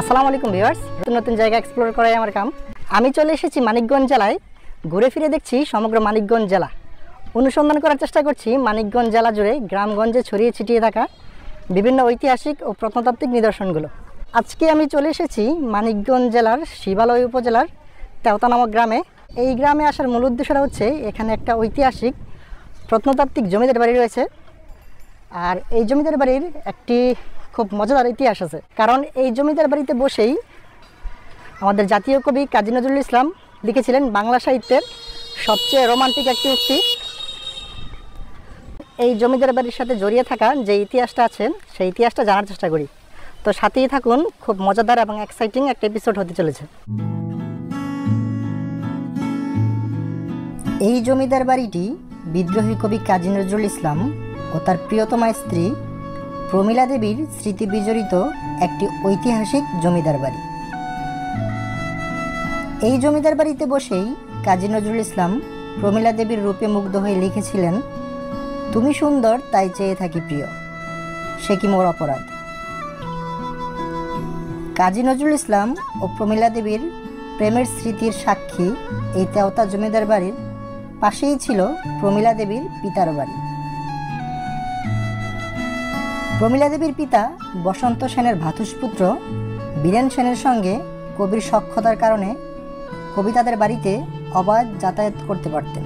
আসসালামু আলাইকুম ভিউয়ার্স, নতুন জায়গা এক্সপ্লোর করাই আমার কাম। আমি চলে এসেছি মানিকগঞ্জ জেলায়। ঘুরে ফিরে দেখছি সমগ্র মানিকগঞ্জ জেলা, অনুসন্ধান করার চেষ্টা করছি মানিকগঞ্জ জেলা জুড়ে গ্রামগঞ্জে ছড়িয়ে ছিটিয়ে থাকা বিভিন্ন ঐতিহাসিক ও প্রত্নতাত্ত্বিক নিদর্শনগুলো। আজকে আমি চলে এসেছি মানিকগঞ্জ জেলার শিবালয় উপজেলার তেওতা নামক গ্রামে। এই গ্রামে আসার মূল উদ্দেশ্যটা হচ্ছে এখানে একটা ঐতিহাসিক প্রত্নতাত্ত্বিক জমিদার বাড়ি রয়েছে। আর এই জমিদার বাড়ির একটি খুব মজাদার ইতিহাস আছে, কারণ এই জমিদার বাড়িতে বসেই আমাদের জাতীয় কবি কাজী নজরুল ইসলাম লিখেছিলেন বাংলা সাহিত্যের সবচেয়ে রোমান্টিক একটি উক্তি। এই জমিদার বাড়ির সাথে জড়িয়ে থাকা যে ইতিহাসটা আছে সেই ইতিহাসটা জানার চেষ্টা করি। তো সাথেই থাকুন, খুব মজাদার এবং এক্সাইটিং একটা এপিসোড হতে চলেছে। এই জমিদার বাড়িটি বিদ্রোহী কবি কাজী নজরুল ইসলাম ও তার প্রিয়তমা স্ত্রী প্রমীলা দেবীর স্মৃতি বিজড়িত একটি ঐতিহাসিক জমিদার বাড়ি। এই জমিদার বাড়িতে বসেই কাজী নজরুল ইসলাম প্রমীলা দেবীর রূপে মুগ্ধ হয়ে লিখেছিলেন, তুমি সুন্দর তাই চেয়ে থাকি প্রিয়, সে কি মোর অপরাধ। কাজী নজরুল ইসলাম ও প্রমীলা দেবীর প্রেমের স্মৃতির সাক্ষী এই তেওতা জমিদার বাড়ির পাশেই ছিল প্রমীলা দেবীর পিতার বাড়ি। প্রমীলা দেবীর পিতা বসন্ত সেনের ভ্রাতুষ্পুত্র বীরেন সেনের সঙ্গে কবির সখ্যতার কারণে কবি তাদের বাড়িতে অবাধ যাতায়াত করতে পারতেন।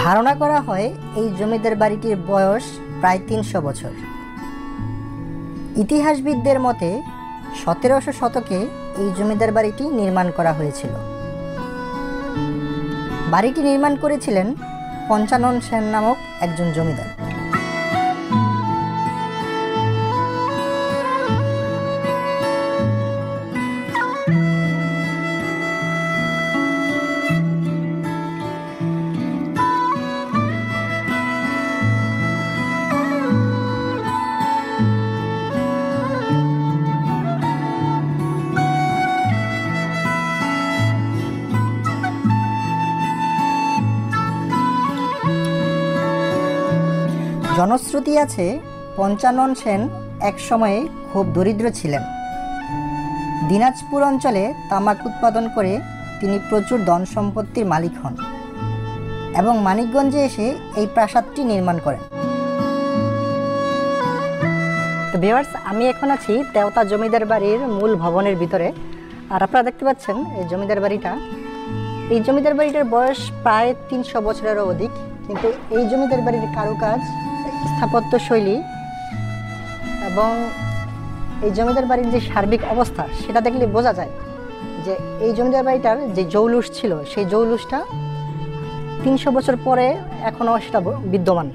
ধারণা করা হয় এই জমিদার বাড়িটির বয়স প্রায় ৩০০ বছর। ইতিহাসবিদদের মতে ১৭০০ শতকে এই জমিদার বাড়িটি নির্মাণ করা হয়েছিল। বাড়িটি নির্মাণ করেছিলেন পঞ্চানন সেন নামক একজন জমিদার। জনশ্রুতি আছে পঞ্চানন সেন এক সময়ে খুব দরিদ্র ছিলেন। দিনাজপুর অঞ্চলে তামাক উৎপাদন করে তিনি প্রচুর ধন সম্পত্তির মালিক হন এবং মানিকগঞ্জে এসে এই প্রাসাদটি নির্মাণ করেন। তো ভিউয়ার্স, আমি এখন আছি তেওতা জমিদার বাড়ির মূল ভবনের ভিতরে। আর আপনারা দেখতে পাচ্ছেন এই জমিদার বাড়িটার বয়স প্রায় ৩০০ বছরেরও অধিক। কিন্তু এই জমিদার বাড়ির কারুকাজ, স্থাপত্য শৈলী এবং এই জমিদার বাড়ির যে সার্বিক অবস্থা সেটা দেখলে বোঝা যায় যে এই জমিদার বাড়িটার যে জৌলুস ছিল সেই জৌলুসটা ৩০০ বছর পরে এখনও সেটা বিদ্যমান।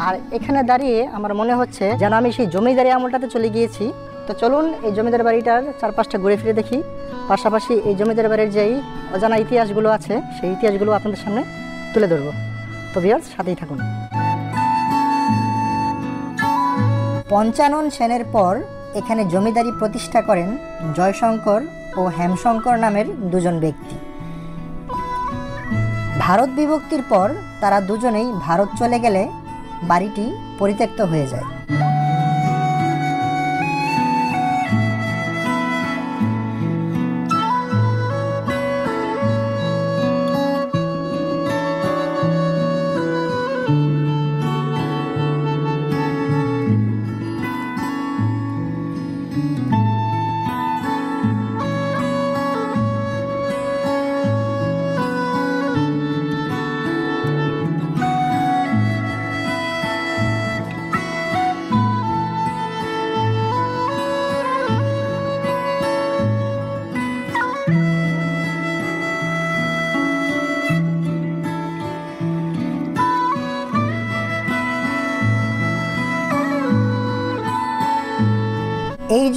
আর এখানে দাঁড়িয়ে আমার মনে হচ্ছে যেন আমি সেই জমিদারি আমলটাতে চলে গিয়েছি। তো চলুন এই জমিদার বাড়িটার চারপাশটা ঘুরে ফিরে দেখি, পাশাপাশি এই জমিদার বাড়ির যেই অজানা ইতিহাসগুলো আছে সেই ইতিহাসগুলো আপনাদের সামনে তুলে ধরবো। তো ভিউয়ার্স, সাথেই থাকুন। পঞ্চানন সেনের পর এখানে জমিদারি প্রতিষ্ঠা করেন জয়শঙ্কর ও হেমশঙ্কর নামের দুজন ব্যক্তি। ভারত বিভক্তির পর তারা দুজনেই ভারত চলে গেলে বাড়িটি পরিত্যক্ত হয়ে যায়।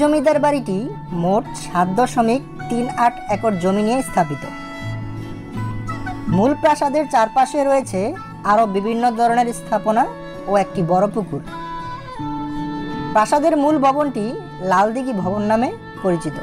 জমিদার বাড়িটি মোট 7.38 একর জমি নিয়ে স্থাপিত। মূল প্রাসাদের চারপাশে রয়েছে আরও বিভিন্ন ধরনের স্থাপনা ও একটি বড় পুকুর। প্রাসাদের মূল ভবনটি লালদিঘি ভবন নামে পরিচিত।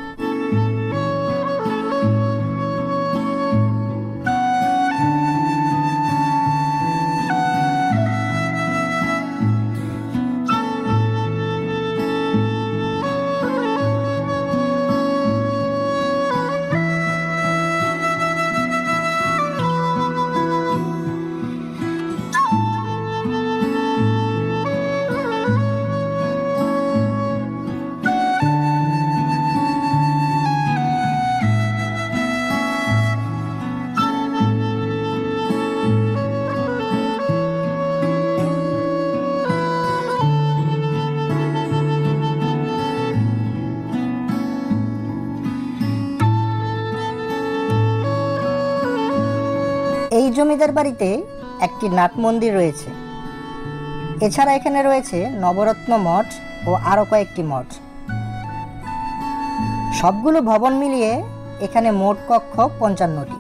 এই জমিদার বাড়িতে একটি নাট মন্দির রয়েছে। এছাড়া এখানে রয়েছে নবরত্ন মঠ ও আরও কয়েকটি মঠ। সবগুলো ভবন মিলিয়ে এখানে মোট কক্ষ 55টি।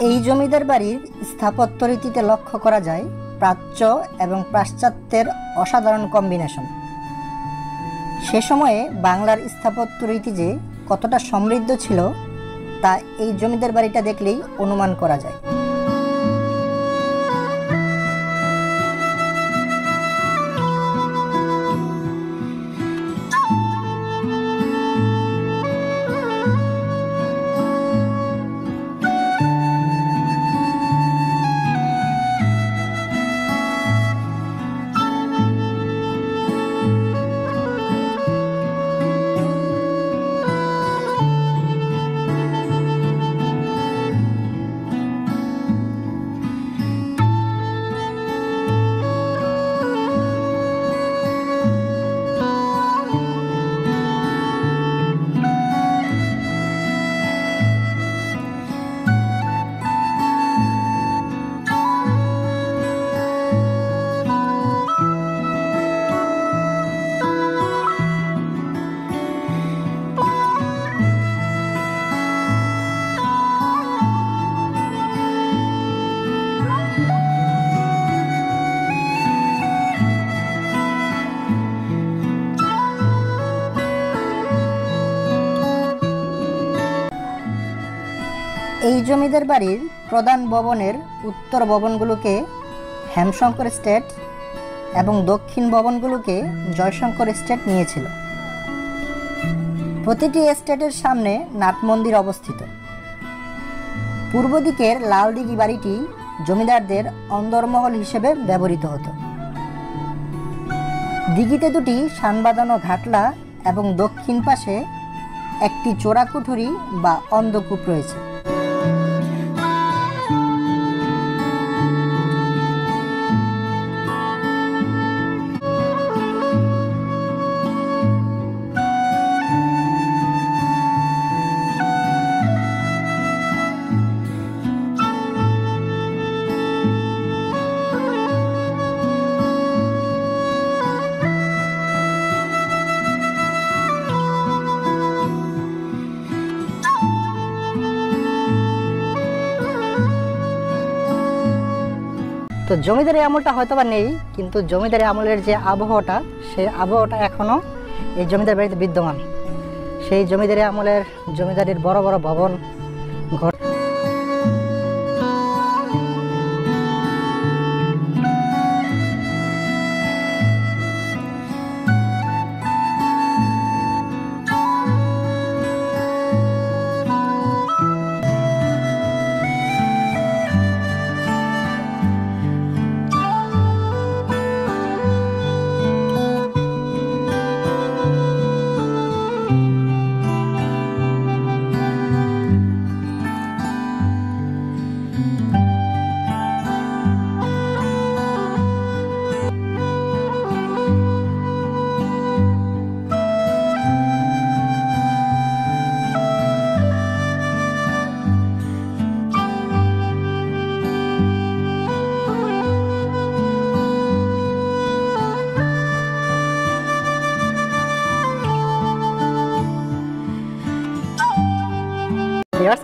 এই জমিদার বাড়ির স্থাপত্য রীতিতে লক্ষ্য করা যায় প্রাচ্য এবং পাশ্চাত্যের অসাধারণ কম্বিনেশন। সে সময়ে বাংলার স্থাপত্য রীতি যে কতটা সমৃদ্ধ ছিল তা এই জমিদার বাড়িটা দেখলেই অনুমান করা যায়। এই জমিদার বাড়ির প্রধান ভবনের উত্তর ভবনগুলোকে হেমশঙ্কর এস্টেট এবং দক্ষিণ ভবনগুলোকে জয়শঙ্কর এস্টেট নিয়েছিল। প্রতিটি এস্টেটের সামনে নাট মন্দির অবস্থিত। পূর্ব দিকের লালদিঘি বাড়িটি জমিদারদের অন্দরমহল হিসেবে ব্যবহৃত হতো। দিঘিতে দুটি শান বাঁধানো ঘাটলা এবং দক্ষিণ পাশে একটি চোরাকুঠুরি বা অন্ধকূপ রয়েছে। তো জমিদারি আমলটা হয়তো বা নেই, কিন্তু জমিদারি আমলের যে আবহাওয়াটা, সেই আবহাওয়াটা এখনও এই জমিদার বাড়িতে বিদ্যমান। সেই জমিদারি আমলের জমিদারির বড় বড় ভবন, ঘর।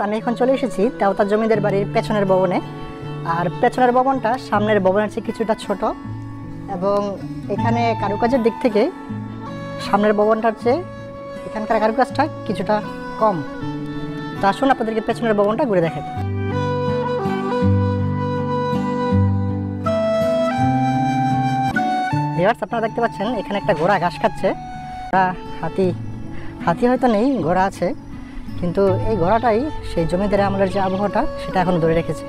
আমি এখন চলে এসেছি তেওতা জমিদার বাড়ির পেছনের ভবনে। আর পেছনের ভবনটা সামনের ভবনের চেয়ে কিছুটা ছোট, এবং এখানে কারুকাজের দিক থেকে সামনের ভবনটার চেয়ে এখানকার কারুকাজটা কিছুটা কম। তো আসুন আপনাদেরকে পেছনের ভবনটা ঘুরে দেখাই। ভিউয়ার্স, আপনারা দেখতে পাচ্ছেন এখানে একটা ঘোড়া ঘাস খাচ্ছে। হাতি হয়তো নেই, ঘোড়া আছে, কিন্তু এই ঘোড়াটাই সেই জমিদারি আমলের যে আবহাওয়াটা সেটা এখন ধরে রেখেছে।